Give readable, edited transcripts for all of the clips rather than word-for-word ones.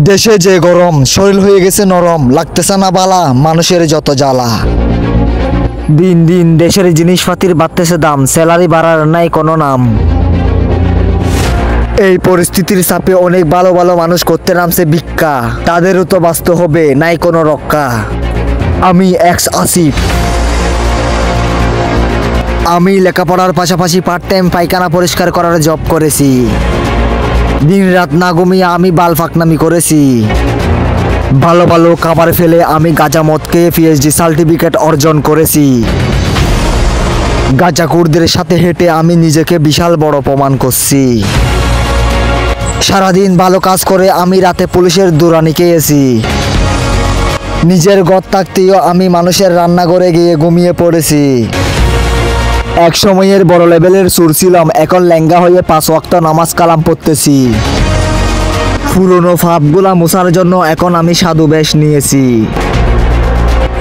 দেশে যে গরম, শরীর হয়ে গেছে নরম, লাগতেছে না বালা, মানুষের যত জ্বালা। দিন দিন দেশের জিনিসপাতির বাড়তেছে দাম, স্যালারি বাড়ার নাই কোনো নাম। এই পরিস্থিতির চাপে অনেক ভালো ভালো মানুষ করতে নামছে ভিক্ষা, তাদেরও তো বাঁচতে হবে, নাই কোনো রক্ষা। আমি এক্স আসিফ, আমি লেখাপড়ার পাশাপাশি পার্ট টাইম পায়খানা পরিষ্কার করার জব করেছি। দিন রাত না ঘুমিয়ে আমি বাল ফাঁকনামি করেছি। ভালো ভালো খাবার ফেলে আমি গাঁজা মদ খেয়ে পিএইচডি সার্টিফিকেট অর্জন করেছি। গাঁজাখুরদের সাথে হেঁটে আমি নিজেকে বিশাল বড় প্রমাণ করছি। সারাদিন ভালো কাজ করে আমি রাতে পুলিশের দুরানি খেয়েছি। নিজের ঘর থাকতেও আমি মানুষের রান্নাঘরে গিয়ে ঘুমিয়ে পড়েছি। এক সময়ের বড় লেভেলের সুর ছিলাম, এখন লেঙ্গা হয়ে 5 ওয়াক্ত নামাজ কালাম পড়তেছি। পুরনো ফাপগুলা মোছার জন্য এখন আমি সাধু বেশ নিয়েছি।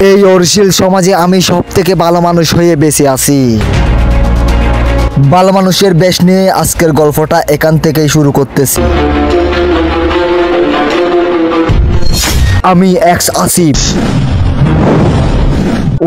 এই অশ্লীল সমাজে আমি সব থেকে ভালো মানুষ হয়ে বেঁচে আছি। ভালো মানুষের বেশ নিয়ে আজকের গল্পটা এখান থেকেই শুরু করতেছি। আমি এক্স আসিফ।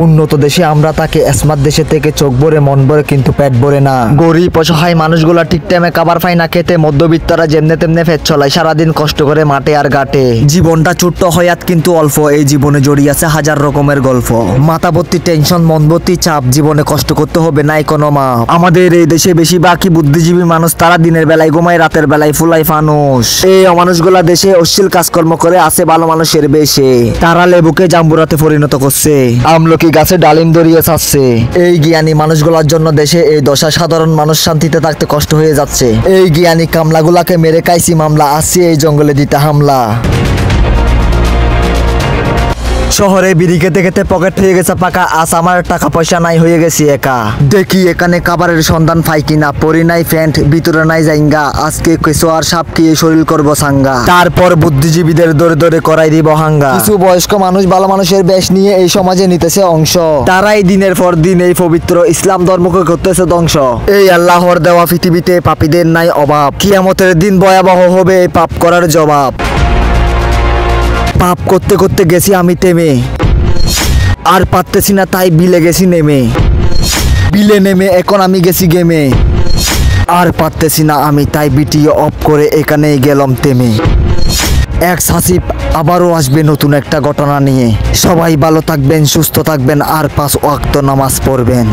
উন্নত দেশে আমরা তাকে স্মার্ট দেশে থেকে চোখ ভরে মন ভরে কিন্তু পেট ভরে না। গরিব অসহায় মানুষগুলা ঠিক টাইমে খাবার পায় না খেতে, মধ্যবিত্তরা যেমনে তেমনে ফেট চলায়, সারাদিন কষ্ট করে মাঠে আর ঘাটে। জীবনটা ছোট্ট হয়াত কিন্তু অল্প, এই জীবনে জড়িয়ে আছে হাজার রকমের গল্প। মাথা ভর্তি টেনশন, মন ভর্তি চাপ, জীবনে কষ্ট করতে হবে নাই কোনো মাপ। আমাদের এই দেশে বেশিরভাগই বুদ্ধিজীবী মানুষ, তারা দিনের বেলায় ঘুমায়, রাতের বেলায় ফুলায় ফানুস। এই অমানুষগুলা দেশে অশ্লীল কাজকর্ম করে আছে ভালো মানুষের বেশে। তারা লেবুকে জাম্বুরাতে পরিণত করছে, আমলকি গাছে ডালিম ধরিয়ে ছাড়ছে। এই জ্ঞানী মানুষগুলোর জন্য দেশে এই দশা, সাধারণ মানুষ শান্তিতে থাকতে কষ্ট হয়ে যাচ্ছে। এই জ্ঞানী কামলাগুলাকে মেরে খাইছি মামলা, আসছি এই জঙ্গলে দিতে হামলা। শহরে বিড়ি খেতে খেতে পকেট হয়ে গেছে পাকা, আজ আমার টাকা পয়সা নাই, হয়ে গেছি একা। দেখি এখানে খাবারের সন্ধান পাই কিনা, পরি নাই প্যান্ট, ভিতরে নাই জাইঙ্গা, আজকে কেঁচো আর সাপ খেয়ে শরীর করবো সাঙ্গা। তারপর বুদ্ধিজীবীদের দরে দরে করাই দিব হাঙ্গা। কিছু বয়স্ক মানুষ ভালো মানুষের বেশ নিয়ে এই সমাজে নিতেছে অংশ। তারাই দিনের পর দিন এই পবিত্র ইসলাম ধর্মকে করতেছে ধ্বংস। এই আল্লাহর দেওয়া পৃথিবীতে পাপীদের নাই অভাব, কিয়ামতের দিন ভয়াবহ হবে এই পাপ করার জবাব। পাপ করতে করতে গেছি আমি থেমে, আর পারতেছি না তাই বিলে গেছি নেমে। বিলে নেমে এখন আমি গেছি গেমে, আর পারতেছি না আমি তাই ভিডিও অফ করে এখানেই গেলাম থেমে। এক্স আসিফ আবারও আসবে নতুন একটা ঘটনা নিয়ে। সবাই ভালো থাকবেন, সুস্থ থাকবেন, আর 5 ওয়াক্ত নামাজ পড়বেন।